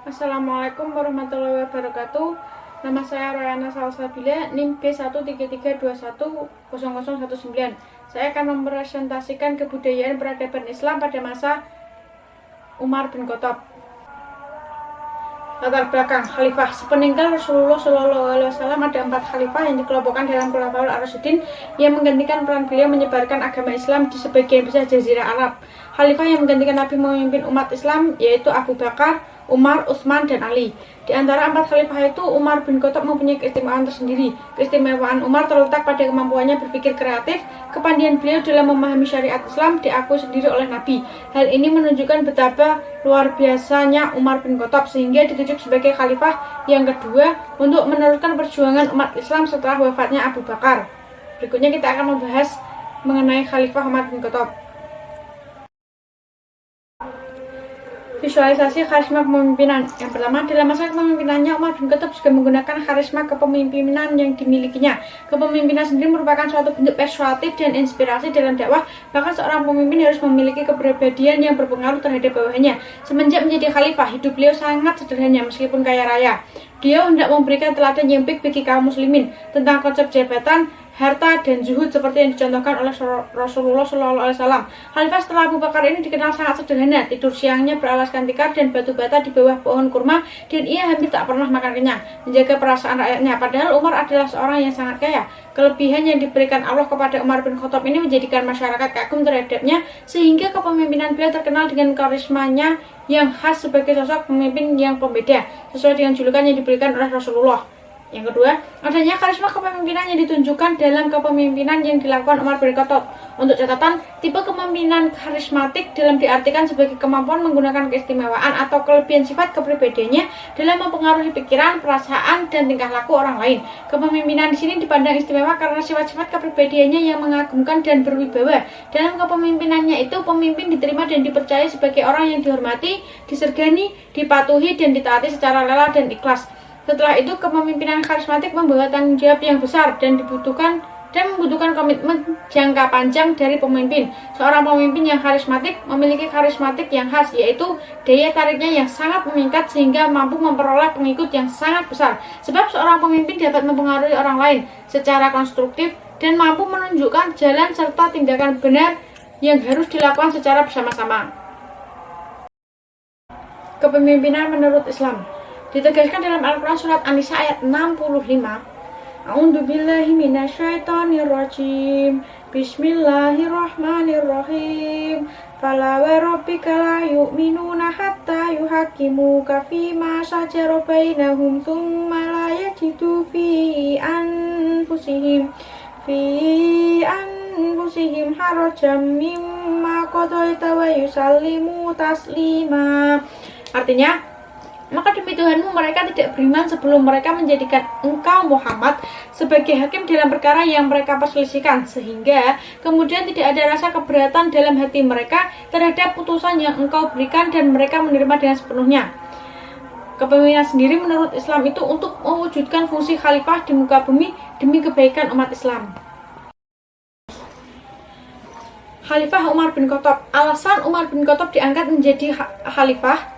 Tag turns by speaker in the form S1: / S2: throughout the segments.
S1: Assalamualaikum warahmatullahi wabarakatuh. Nama saya Royana Salsabila, NIM B133210019. Saya akan merepresentasikan kebudayaan peradaban Islam pada masa Umar bin Khattab. Latar belakang Khalifah. Sepeninggal Rasulullah SAW ada 4 khalifah yang dikelompokkan dalam Khulafaul Ar-Rasyidin yang menggantikan peran beliau menyebarkan agama Islam di sebagian besar Jazirah Arab. Khalifah yang menggantikan Nabi memimpin umat Islam yaitu Abu Bakar, Umar, Utsman, dan Ali. Di antara 4 khalifah itu, Umar bin Khattab mempunyai keistimewaan tersendiri. Keistimewaan Umar terletak pada kemampuannya berpikir kreatif. Kepandaian beliau dalam memahami syariat Islam diakui sendiri oleh Nabi. Hal ini menunjukkan betapa luar biasanya Umar bin Khattab sehingga ditunjuk sebagai khalifah yang kedua untuk meneruskan perjuangan umat Islam setelah wafatnya Abu Bakar. Berikutnya kita akan membahas mengenai Khalifah Umar bin Khattab. Visualisasi karisma kepemimpinan. Yang pertama, dalam masa kepemimpinannya, Umar bin Khattab juga menggunakan karisma kepemimpinan yang dimilikinya. Kepemimpinan sendiri merupakan suatu bentuk persuasif dan inspirasi dalam dakwah. Bahkan seorang pemimpin harus memiliki kepribadian yang berpengaruh terhadap bawahannya. Semenjak menjadi khalifah, hidup beliau sangat sederhana meskipun kaya raya. Dia hendak memberikan teladan yang baik bagi kaum muslimin tentang konsep jabatan, harta, dan zuhud seperti yang dicontohkan oleh Rasulullah SAW. Khalifah setelah Abu Bakar ini dikenal sangat sederhana. Tidur siangnya beralaskan tikar dan batu bata di bawah pohon kurma, dan ia hampir tak pernah makan kenyang, menjaga perasaan rakyatnya. Padahal Umar adalah seorang yang sangat kaya. Kelebihan yang diberikan Allah kepada Umar bin Khattab ini menjadikan masyarakat kagum terhadapnya, sehingga kepemimpinan beliau terkenal dengan karismanya yang khas sebagai sosok pemimpin yang pembeda, sesuai dengan julukan yang diberikan oleh Rasulullah. Yang kedua, adanya karisma kepemimpinan yang ditunjukkan dalam kepemimpinan yang dilakukan Umar bin Khattab. Untuk catatan, tipe kepemimpinan karismatik dalam diartikan sebagai kemampuan menggunakan keistimewaan atau kelebihan sifat kepribadiannya dalam mempengaruhi pikiran, perasaan, dan tingkah laku orang lain. Kepemimpinan di sini dipandang istimewa karena sifat-sifat kepribadiannya yang mengagumkan dan berwibawa. Dalam kepemimpinannya itu, pemimpin diterima dan dipercaya sebagai orang yang dihormati, disegani, dipatuhi, dan ditaati secara rela dan ikhlas. Setelah itu, kepemimpinan karismatik membawa tanggung jawab yang besar dan membutuhkan komitmen jangka panjang dari pemimpin. Seorang pemimpin yang karismatik memiliki karismatik yang khas, yaitu daya tariknya yang sangat meningkat sehingga mampu memperoleh pengikut yang sangat besar. Sebab seorang pemimpin dapat mempengaruhi orang lain secara konstruktif dan mampu menunjukkan jalan serta tindakan benar yang harus dilakukan secara bersama-sama. Kepemimpinan menurut Islam ditegaskan dalam Al-Quran surat An-Nisa ayat 65. A'udzubillahi minasyaitonirrajim. Bismillahirrahmanirrahim. Fala wa rabbika la yu'minuna hatta yuhakimuka fima shajara bainahum thumma la yajidu fi anfusihim harajan mimma qadaita wa yusallimu taslima. Artinya, maka demi Tuhanmu mereka tidak beriman sebelum mereka menjadikan engkau Muhammad sebagai hakim dalam perkara yang mereka perselisihkan, sehingga kemudian tidak ada rasa keberatan dalam hati mereka terhadap putusan yang engkau berikan dan mereka menerima dengan sepenuhnya. Kepemimpinan sendiri menurut Islam itu untuk mewujudkan fungsi khalifah di muka bumi demi kebaikan umat Islam. Khalifah Umar bin Khattab. Alasan Umar bin Khattab diangkat menjadi khalifah.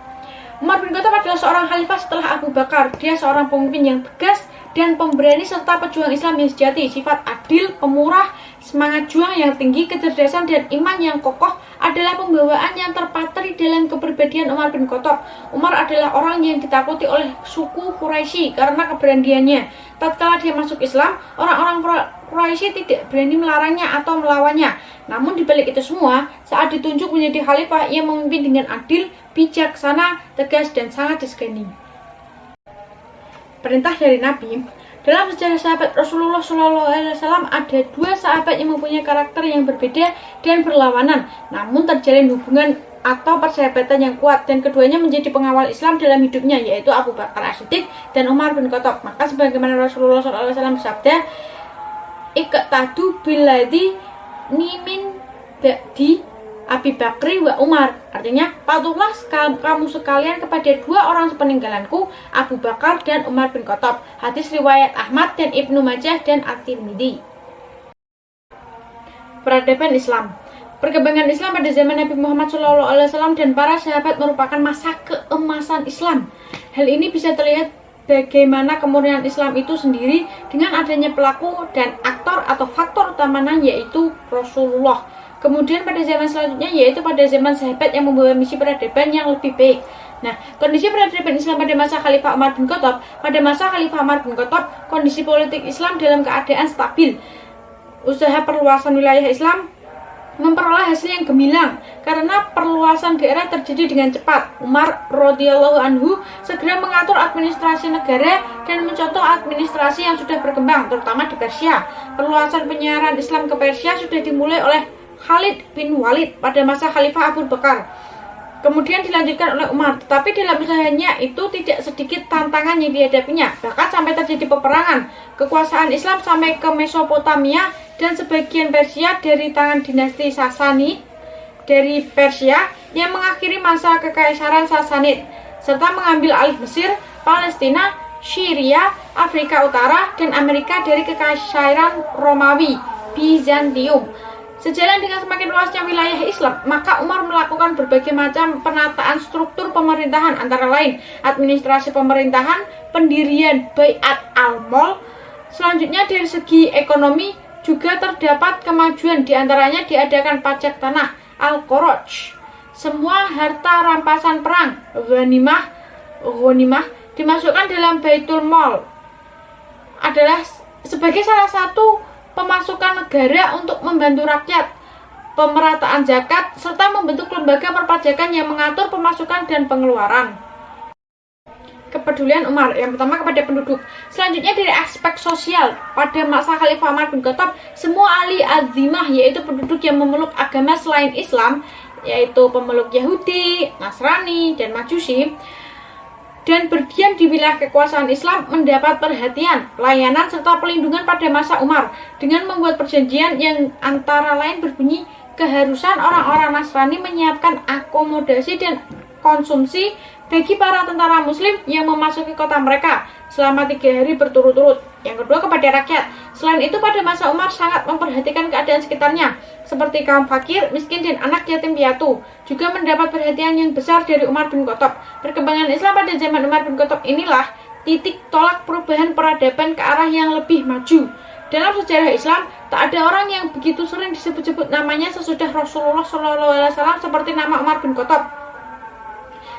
S1: Umar bin Khattab adalah seorang khalifah setelah Abu Bakar. Dia seorang pemimpin yang tegas dan pemberani serta pejuang Islam yang sejati. Sifat adil, pemurah, semangat juang yang tinggi, kecerdasan, dan iman yang kokoh adalah pembawaan yang terpatri dalam kepribadian Umar bin Khattab. Umar adalah orang yang ditakuti oleh suku Quraisy karena keberaniannya. Tatkala dia masuk Islam, orang-orang Quraisy tidak berani melarangnya atau melawannya. Namun di balik itu semua, saat ditunjuk menjadi khalifah, ia memimpin dengan adil, bijaksana, tegas, dan sangat disegani. Perintah dari Nabi. Dalam sejarah sahabat Rasulullah SAW ada 2 sahabat yang mempunyai karakter yang berbeda dan berlawanan, namun terjalin hubungan atau persahabatan yang kuat, dan keduanya menjadi pengawal Islam dalam hidupnya, yaitu Abu Bakar As-Siddiq dan Umar bin Khattab. Maka sebagaimana Rasulullah SAW bersabda, iqtadu billadzi nimin ba'di Abi Bakri wa Umar. Artinya, patuhlah kamu sekalian kepada 2 orang sepeninggalanku, Abu Bakar dan Umar bin Khattab. Hadis riwayat Ahmad dan Ibnu Majah dan At-Tirmidzi. Peradaban Islam. Perkembangan Islam pada zaman Nabi Muhammad SAW dan para sahabat merupakan masa keemasan Islam. Hal ini bisa terlihat bagaimana kemurnian Islam itu sendiri dengan adanya pelaku dan aktor atau faktor utamanya yaitu Rasulullah. Kemudian pada zaman selanjutnya yaitu pada zaman sahabat yang membawa misi peradaban yang lebih baik. Nah, kondisi peradaban Islam pada masa Khalifah Umar bin Khattab. Pada masa Khalifah Umar bin Khattab, kondisi politik Islam dalam keadaan stabil. Usaha perluasan wilayah Islam memperoleh hasil yang gemilang karena perluasan daerah terjadi dengan cepat. Umar radhiyallahu anhu segera mengatur administrasi negara dan mencontoh administrasi yang sudah berkembang, terutama di Persia. Perluasan penyiaran Islam ke Persia sudah dimulai oleh Khalid bin Walid pada masa Khalifah Abu Bakar. Kemudian dilanjutkan oleh Umar, tetapi dalam usahanya itu tidak sedikit tantangan yang dihadapinya. Bahkan sampai terjadi peperangan. Kekuasaan Islam sampai ke Mesopotamia dan sebagian Persia dari tangan dinasti Sasani dari Persia yang mengakhiri masa kekaisaran Sasanid, serta mengambil alih Mesir, Palestina, Syria, Afrika Utara, dan Amerika dari kekaisaran Romawi, Bizantium. Sejalan dengan semakin luasnya wilayah Islam, maka Umar melakukan berbagai macam penataan struktur pemerintahan, antara lain administrasi pemerintahan, pendirian Baiat al-Mol. Selanjutnya dari segi ekonomi juga terdapat kemajuan, diantaranya diadakan pajak tanah al-Quraj. Semua harta rampasan perang ghanimah dimasukkan dalam Baitul Mal adalah sebagai salah satu pemasukan negara untuk membantu rakyat, pemerataan zakat, serta membentuk lembaga perpajakan yang mengatur pemasukan dan pengeluaran. Kepedulian Umar yang pertama kepada penduduk. Selanjutnya dari aspek sosial, pada masa Khalifah Umar bin Khattab, semua ahli azimah yaitu penduduk yang memeluk agama selain Islam, yaitu pemeluk Yahudi, Nasrani, dan Majusi, dan berdiam di wilayah kekuasaan Islam mendapat perhatian, pelayanan, serta perlindungan pada masa Umar dengan membuat perjanjian yang antara lain berbunyi keharusan orang-orang Nasrani menyiapkan akomodasi dan konsumsi bagi para tentara muslim yang memasuki kota mereka selama 3 hari berturut-turut. Yang kedua kepada rakyat. Selain itu pada masa Umar sangat memperhatikan keadaan sekitarnya seperti kaum fakir, miskin, dan anak yatim piatu. Juga mendapat perhatian yang besar dari Umar bin Khattab. Perkembangan Islam pada zaman Umar bin Khattab inilah titik tolak perubahan peradaban ke arah yang lebih maju. Dalam sejarah Islam, tak ada orang yang begitu sering disebut-sebut namanya sesudah Rasulullah SAW seperti nama Umar bin Khattab.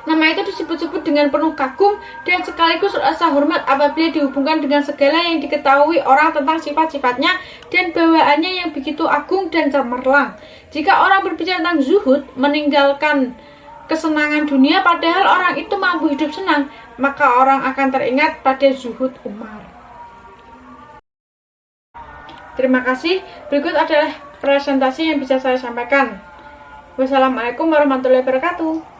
S1: Nama itu disebut-sebut dengan penuh kagum dan sekaligus rasa hormat apabila dihubungkan dengan segala yang diketahui orang tentang sifat-sifatnya dan bawaannya yang begitu agung dan cemerlang. Jika orang berbicara tentang zuhud, meninggalkan kesenangan dunia padahal orang itu mampu hidup senang, maka orang akan teringat pada zuhud Umar. Terima kasih. Berikut adalah presentasi yang bisa saya sampaikan. Wassalamualaikum warahmatullahi wabarakatuh.